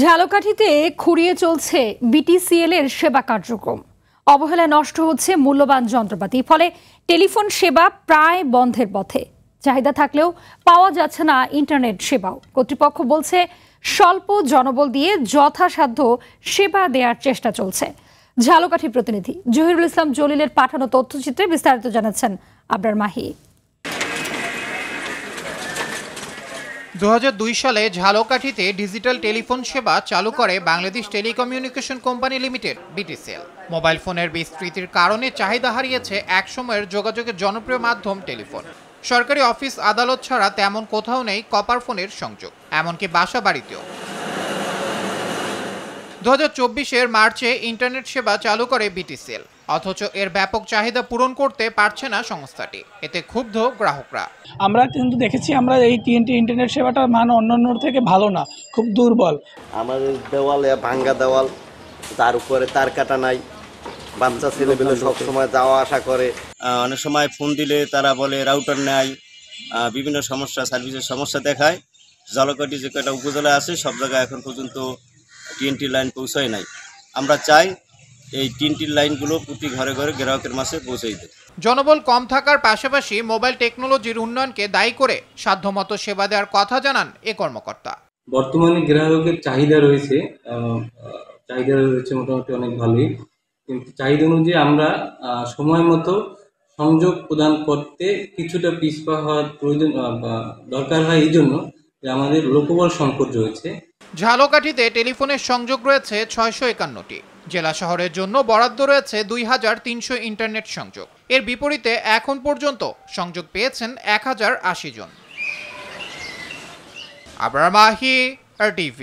ঝালকাঠিতে খুঁড়িয়ে চলছে বিটিসিএল এর সেবা কার্যক্রম। অবহেলায় নষ্ট হচ্ছে মূল্যবান যন্ত্রপাতি, ফলে টেলিফোন সেবা প্রায় বন্ধের পথে। চাহিদা থাকলেও পাওয়া যাচ্ছে না ইন্টারনেট সেবাও। কর্তৃপক্ষ বলছে স্বল্প জনবল দিয়ে যথাসাধ্য সেবা দেওয়ার চেষ্টা চলছে। ঝালকাঠি প্রতিনিধি জহিরুল ইসলাম জলিলের পাঠানো তথ্যচিত্রে বিস্তারিত জানাচ্ছেন আবরার মাহি। 2002 সালে ঝালকাঠিতে ডিজিটাল টেলিফোন সেবা চালু করে Bangladesh telecommunication company limited BTCL. Mobile ফোনের বিস্তৃতির কারণে চাহিদা হারিয়েছে একসময়ের যোগাযোগের জনপ্রিয় মাধ্যম টেলিফোন। সরকারি অফিস আদালত ছাড়া তেমন কোথাও নেই কপার ফোনের সংযোগ, এমনকি বাসা বাড়িতেও। 2024 মার্চে ইন্টারনেট সেবা চালু করে বিটিসিএল, অথচ এর ব্যাপক চাহিদা পূরণ করতে পারছে না সংস্থাটি। এতে ক্ষুব্ধ গ্রাহকরা। আমরা কিন্তু দেখেছি আমরা এই টিএনটি ইন্টারনেট সেবাটার মান অন্যান্য থেকে ভালো না, খুব দুর্বল। আমাদের দেওয়ালে ভাঙ্গা দেওয়াল, তার উপরে তার কাটা নাই, বাচ্চা ছেলেপেলে সবসময় যাওয়া আসা করে। অনেক সময় ফোন দিলে তারা বলে রাউটার নেয়, বিভিন্ন সমস্যা সার্ভিসের সমস্যা দেখায়। ঝালকাঠি যে কয়টা উপজেলা আছে সব জায়গায় এখন পর্যন্ত টিএনটি লাইন পৌঁছায় নাই। আমরা চাই এই টিএনটি লাইনগুলো প্রতি ঘরে ঘরে গ্রাহকের মাঝে পৌঁছাই দেয়। জনবল কম থাকার পাশাপাশি মোবাইল টেকনোলজির উন্নয়নকে দায়ী করে সাধ্যমতো সেবা দেওয়ার কথা জানান এ কর্মকর্তা। বর্তমানে গ্রাহকের চাহিদা রয়েছে মোটামুটি অনেক ভালোই, কিন্তু চাহিদা অনুযায়ী আমরা সময় মতো সংযোগ প্রদান করতে কিছুটা পিছপা হওয়ার প্রয়োজন দরকার হয়। এই জন্য আমাদের লোকবল সংকট রয়েছে। ঝালকাঠিতে টেলিফোনের সংযোগ রয়েছে 651টি। জেলা শহরের জন্য বরাদ্দ রয়েছে 2300 ইন্টারনেট সংযোগ। এর বিপরীতে এখন পর্যন্ত সংযোগ পেয়েছেন 1080 জন। আবরার মাহি, RTV।